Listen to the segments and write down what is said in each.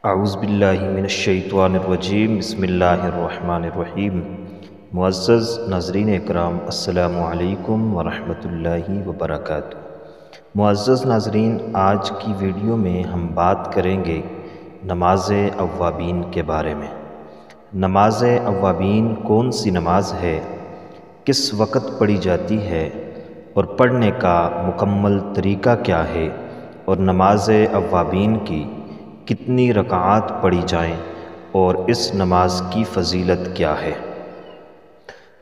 اعوذ باللہ من الشیطان الرجیم بسم اللہ الرحمن الرحیم۔ معزز ناظرین اکرام، السلام علیکم ورحمۃ اللہ وبرکاتہ۔ معزز ناظرین، آج کی ویڈیو میں ہم بات کریں گے نماز اوابین کے بارے میں۔ نماز اوابین کون سی نماز ہے، کس وقت پڑھی جاتی ہے اور پڑھنے کا مکمل طریقہ کیا ہے، اور نماز اوابین کی کتنی رکعات پڑھی جائیں اور اس نماز کی فضیلت کیا ہے۔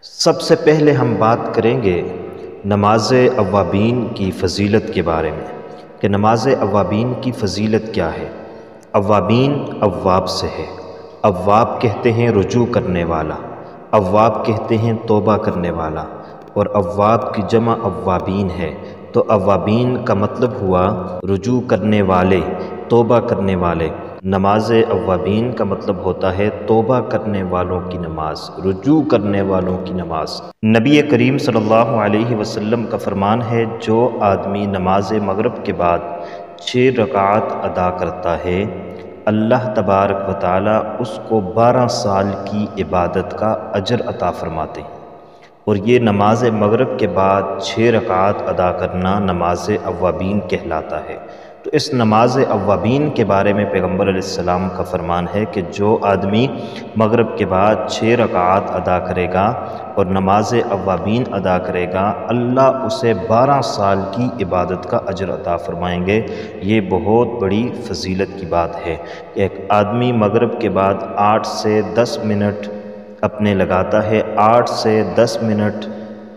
سب سے پہلے ہم بات کریں گے نماز اوابین کی فضیلت کے بارے میں کہ نماز اوابین کی فضیلت کیا ہے۔ اوابین اواب سے ہے۔ اواب کہتے ہیں رجوع کرنے والا، اواب کہتے ہیں توبہ کرنے والا، اور اواب کی جمع اوابین ہے۔ تو اوابین کا مطلب ہوا رجوع کرنے والے، توبہ کرنے والے۔ نماز اوابین کا مطلب ہوتا ہے توبہ کرنے والوں کی نماز، رجوع کرنے والوں کی نماز۔ نبی کریم صلی اللہ علیہ وسلم کا فرمان ہے، جو آدمی نماز مغرب کے بعد 6 رکعات ادا کرتا ہے، اللہ تبارک و تعالی اس کو 12 سال کی عبادت کا اجر عطا فرماتے ہیں۔ اور یہ نماز مغرب کے بعد 6 رکعات ادا کرنا نماز اوابین کہلاتا ہے۔ تو اس نماز اوابین کے بارے میں پیغمبر علیہ السلام کا فرمان ہے کہ جو آدمی مغرب کے بعد 6 رکعات ادا کرے گا اور نماز اوابین ادا کرے گا، اللہ اسے 12 سال کی عبادت کا اجر عطا فرمائیں گے۔ یہ بہت بڑی فضیلت کی بات ہے کہ ایک آدمی مغرب کے بعد 8 سے 10 منٹ اپنے لگاتا ہے، 8 سے 10 منٹ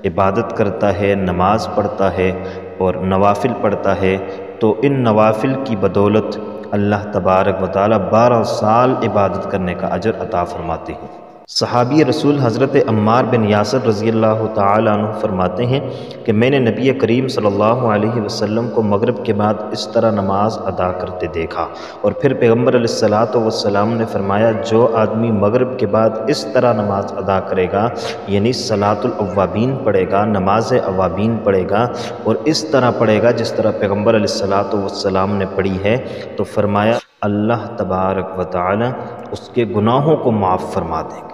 عبادت کرتا ہے، نماز پڑھتا ہے اور نوافل پڑھتا ہے، تو ان نوافل کی بدولت اللہ تبارک و تعالی 12 سال عبادت کرنے کا اجر عطا فرماتے ہیں۔ صحابی رسول حضرت عمار بن یاسر رضی اللہ تعالیٰ عنہ فرماتے ہیں کہ میں نے نبی کریم صلی اللہ علیہ وسلم کو مغرب کے بعد اس طرح نماز ادا کرتے دیکھا، اور پھر پیغمبر علیہ السلام نے فرمایا، جو آدمی مغرب کے بعد اس طرح نماز ادا کرے گا، یعنی صلاۃ الاوابین پڑھے گا، نماز اوابین پڑھے گا، اور اس طرح پڑھے گا جس طرح پیغمبر علیہ السلام نے پڑھی ہے، تو فرمایا اللہ تبارک و تعالی اس کے گناہوں کو معاف فرما دیں گے،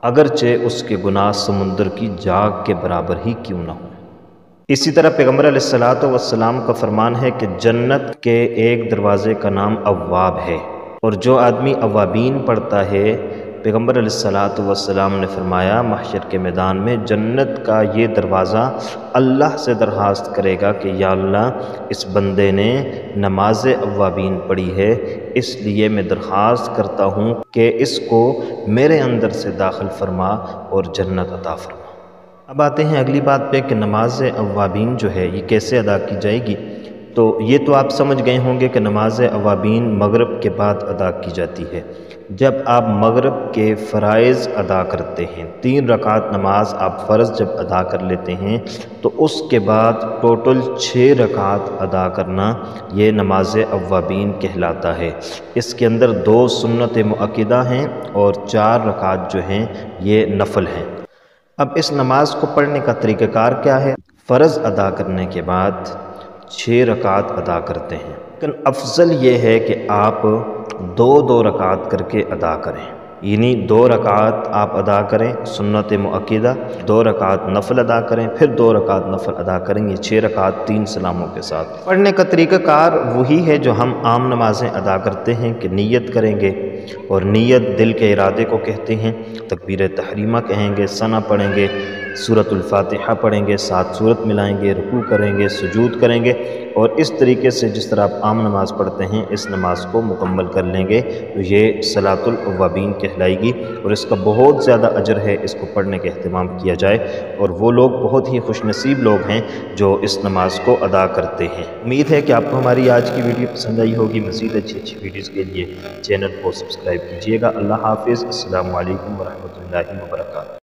اگرچہ اس کے گناہ سمندر کی جاگ کے برابر ہی کیوں نہ ہوں۔ اسی طرح پیغمبر علیہ السلام کا فرمان ہے کہ جنت کے ایک دروازے کا نام اواب ہے، اور جو آدمی اوابین پڑھتا ہے، پیغمبر علیہ السلام نے فرمایا محشر کے میدان میں جنت کا یہ دروازہ اللہ سے درخواست کرے گا کہ یا اللہ، اس بندے نے نماز اوابین پڑھی ہے، اس لیے میں درخواست کرتا ہوں کہ اس کو میرے اندر سے داخل فرما اور جنت عطا فرما۔ اب آتے ہیں اگلی بات پہ کہ نماز اوابین جو ہے یہ کیسے ادا کی جائے گی۔ تو یہ تو آپ سمجھ گئے ہوں گے کہ نماز اوابین مغرب کے بعد ادا کی جاتی ہے۔ جب آپ مغرب کے فرائض ادا کرتے ہیں، 3 رکعت نماز آپ فرض جب ادا کر لیتے ہیں، تو اس کے بعد ٹوٹل 6 رکعت ادا کرنا یہ نماز اوابین کہلاتا ہے۔ اس کے اندر 2 سنت مؤکدہ ہیں اور 4 رکعت جو ہیں یہ نفل ہیں۔ اب اس نماز کو پڑھنے کا طریقہ کار کیا ہے؟ فرض ادا کرنے کے بعد 6 رکعت ادا کرتے ہیں، لیکن افضل یہ ہے کہ آپ 2 رکعت کر کے ادا کریں، یعنی 2 رکعت آپ ادا کریں سنت مؤکدہ، 2 رکعت نفل ادا کریں، پھر 2 رکعت نفل ادا کریں، یہ 6 رکعت 3 سلاموں کے ساتھ۔ پڑھنے کا طریقہ کار وہی ہے جو ہم عام نمازیں ادا کرتے ہیں کہ نیت کریں گے، اور نیت دل کے ارادے کو کہتے ہیں، تکبیر تحریمہ کہیں گے، ثنا پڑھیں گے، سورۃ الفاتحہ پڑھیں گے، 7 سورت ملائیں گے، رکوع کریں گے، سجود کریں گے، اور اس طریقے سے جس طرح آپ عام نماز پڑھتے ہیں اس نماز کو مکمل کر لیں گے، تو یہ صلاۃ الاوابین کہلائے گی، اور اس کا بہت زیادہ اجر ہے، اس کو پڑھنے کا اہتمام کیا جائے، اور وہ لوگ بہت ہی خوش نصیب لوگ ہیں جو اس نماز کو ادا کرتے ہیں۔ امید ہے کہ آپ کو ہماری آج کی ویڈیو پسند آئی ہوگی۔ مزید اچھی ویڈیوز کے لیے چینل کو سبسکرائب کیجیے گا۔ اللہ حافظ، السلام علیکم ورحمۃ اللہ وبرکاتہ۔